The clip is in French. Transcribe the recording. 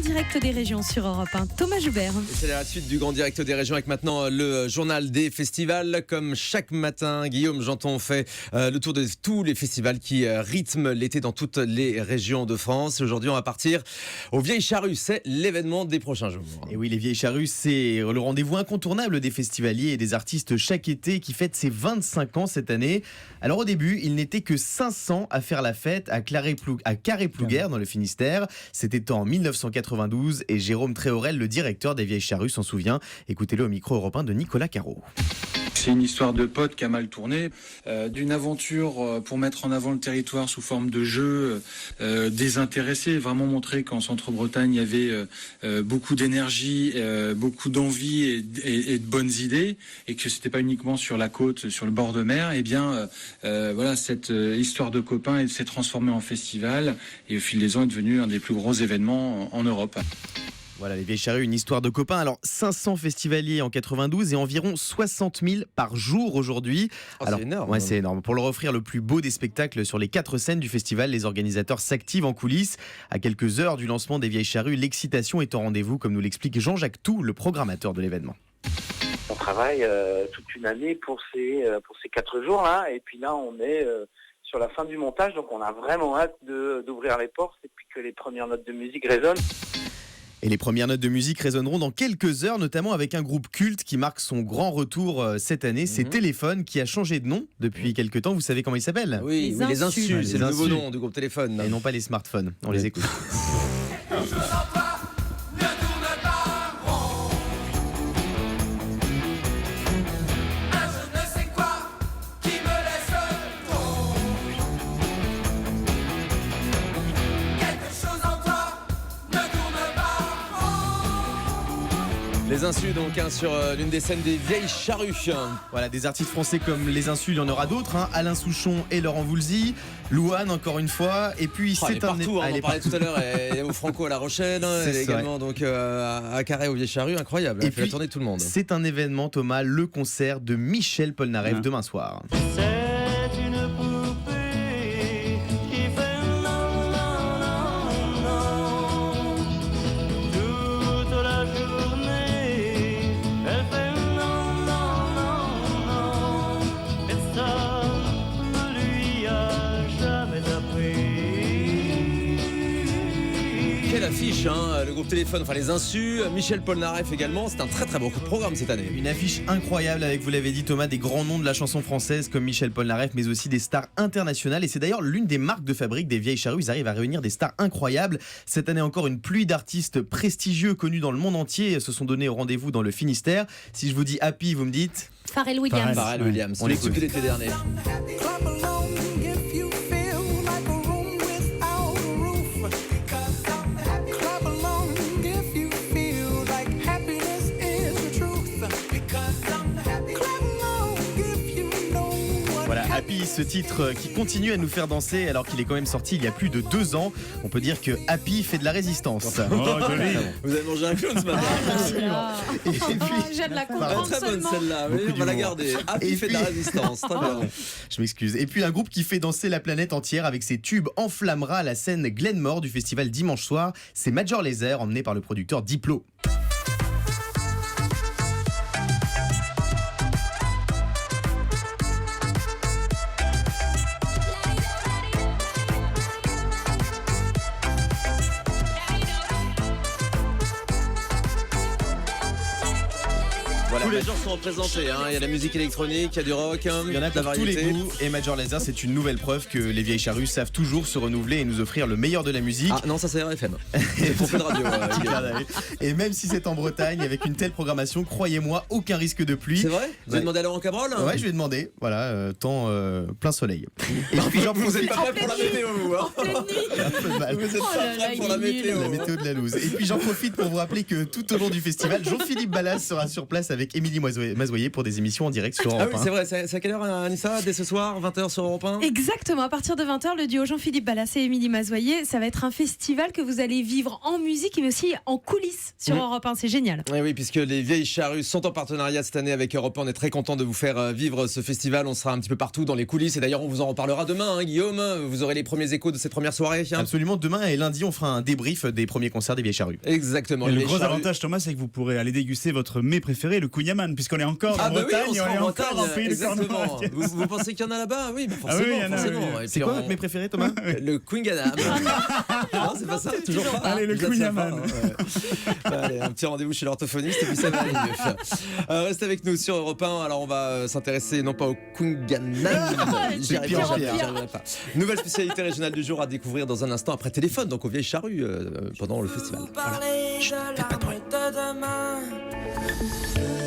direct des régions sur Europe 1. Thomas Joubert. Et c'est la suite du grand direct des régions avec maintenant le journal des festivals. Comme chaque matin, Guillaume Janton fait le tour de tous les festivals qui rythment l'été dans toutes les régions de France. Aujourd'hui, on va partir aux Vieilles Charrues. C'est l'événement des prochains jours. Et oui, les Vieilles Charrues, c'est le rendez-vous incontournable des festivaliers et des artistes chaque été qui fête ses 25 ans cette année. Alors au début, il n'était que 500 à faire la fête à Carré-Plouguer dans le Finistère. C'était en 1992 et Jérôme Tréorel, le directeur des Vieilles Charrues, s'en souvient. Écoutez-le au micro européen de Nicolas Caro. C'est une histoire de potes qui a mal tourné, d'une aventure pour mettre en avant le territoire sous forme de jeu désintéressé, vraiment montrer qu'en Centre-Bretagne il y avait beaucoup d'énergie, beaucoup d'envie et de bonnes idées, et que c'était pas uniquement sur la côte, sur le bord de mer. Et bien voilà, cette histoire de copains s'est transformée en festival et au fil des ans est devenue un des plus gros événements en Europe. Voilà, les Vieilles Charrues, une histoire de copains. Alors, 500 festivaliers en 92 et environ 60 000 par jour aujourd'hui. C'est énorme. Ouais, c'est énorme. Pour leur offrir le plus beau des spectacles sur les 4 scènes du festival, les organisateurs s'activent en coulisses. À quelques heures du lancement des Vieilles Charrues, l'excitation est au rendez-vous, comme nous l'explique Jean-Jacques Tout, le programmateur de l'événement. On travaille toute une année pour ces 4 jours-là, et puis là, on est sur la fin du montage, donc on a vraiment hâte d'ouvrir les portes et puis que les premières notes de musique résonnent. Et les premières notes de musique résonneront dans quelques heures, notamment avec un groupe culte qui marque son grand retour cette année. C'est Téléphone, qui a changé de nom depuis quelques temps. Vous savez comment il s'appelle ? Oui, les Insus, c'est le nouveau nom du groupe Téléphone. Et non pas les smartphones. On les écoute. Les Insus, donc, sur l'une des scènes des Vieilles Charrues. Voilà, des artistes français comme les Insus, il y en aura d'autres. Alain Souchon et Laurent Voulzy. Louane, encore une fois. Et puis, elle est partout, on en parlait tout à l'heure. Elle est au Franco à La Rochelle. Elle est également donc, à Carré aux Vieilles Charrues. Incroyable. Elle fait la tournée de tout le monde. C'est un événement, Thomas, le concert de Michel Polnareff demain soir. C'est une poupée qui fait non, non, non, non. Toute la journée, elle fait non, non, non, non. Et ça ne lui a jamais appris. Quelle affiche, le groupe Téléphone, enfin les Insus, Michel Polnareff également. C'est un très très beau programme cette année. Une affiche incroyable avec, vous l'avez dit Thomas, des grands noms de la chanson française comme Michel Polnareff, mais aussi des stars internationales. Et c'est d'ailleurs l'une des marques de fabrique des Vieilles Charrues. Ils arrivent à réunir des stars incroyables. Cette année encore, une pluie d'artistes prestigieux connus dans le monde entier se sont donnés au rendez-vous dans le Finistère. Si je vous dis Happy, vous me dites Pharrell Williams. Pharrell Williams, on l'écoute l'été dernier. Happy, ce titre qui continue à nous faire danser alors qu'il est quand même sorti il y a plus de 2 ans. On peut dire que Happy fait de la résistance. Vous avez mangé un clown ce matin. Et puis, J'ai de la comprendre très bonne seulement. celle-là, oui, on va la garder. Happy fait de la résistance. Très bien. Je m'excuse. Et puis un groupe qui fait danser la planète entière avec ses tubes enflammera la scène Glenmore du festival dimanche soir. C'est Major Lazer, emmené par le producteur Diplo. Tous les genres sont représentés. Il y a la musique électronique, il y a du rock, il y en a de la pour tous les variété. goûts. Et Major Lazer, c'est une nouvelle preuve que les Vieilles Charrues savent toujours se renouveler et nous offrir le meilleur de la musique. Ah non, ça c'est RFM. C'est pour peu de radio. Et même si c'est en Bretagne, avec une telle programmation, croyez-moi, aucun risque de pluie. C'est vrai ? Vous avez demandé à Laurent Cabrol ? Ouais, je lui ai demandé. Voilà, temps plein soleil. Et puis vous êtes pas prêt pour la météo, vous En pleine nuit. un peu mal. Vous êtes Oh pas là là, prêt pour il la est météo. La météo de la loose. Et puis j'en profite pour vous rappeler que tout au long du festival, Jean-Philippe Ballas sera sur place avec avec Émilie Mazoyer pour des émissions en direct sur Ah Europe oui, 1. c'est vrai, c'est à quelle heure, Anissa? Dès ce soir, 20h sur Europe 1? Exactement, à partir de 20h, le duo Jean-Philippe Ballas et Émilie Mazoyer, ça va être un festival que vous allez vivre en musique mais aussi en coulisses sur Europe 1, c'est génial. Oui, puisque les Vieilles Charrues sont en partenariat cette année avec Europe 1. On est très content de vous faire vivre ce festival. On sera un petit peu partout dans les coulisses et d'ailleurs on vous en reparlera demain, Guillaume. Vous aurez les premiers échos de cette première soirée. Absolument, demain et lundi, on fera un débrief des premiers concerts des Vieilles Charrues. Exactement. Et les le Vieilles gros Charrues. avantage, Thomas, c'est que vous pourrez aller déguster votre mets préféré, le kouign-amann, puisqu'on est encore en Bretagne, on et sera on est en encore Bretagne, en pays de exactement. Cornouailles. Vous pensez qu'il y en a là-bas? Oui, bah forcément. Ah oui, il y en a, forcément. oui. Et C'est puis quoi on- votre mets préféré, Thomas? Le Quinganam. Non, c'est pas ça, toujours pas. Allez, le Vous êtes Quingaman. sympa, hein, ouais. Allez, un petit rendez-vous chez l'orthophoniste et puis ça va aller mieux. Restez avec nous sur Europe 1. Alors on va s'intéresser non pas au Quinganam, j'y arriverai pire en pas, pire. j'y arriverai pas. Nouvelle spécialité régionale du jour à découvrir dans un instant après téléphone, donc aux Vieilles Charrues pendant le festival. Voilà. Parler de l'amour de demain.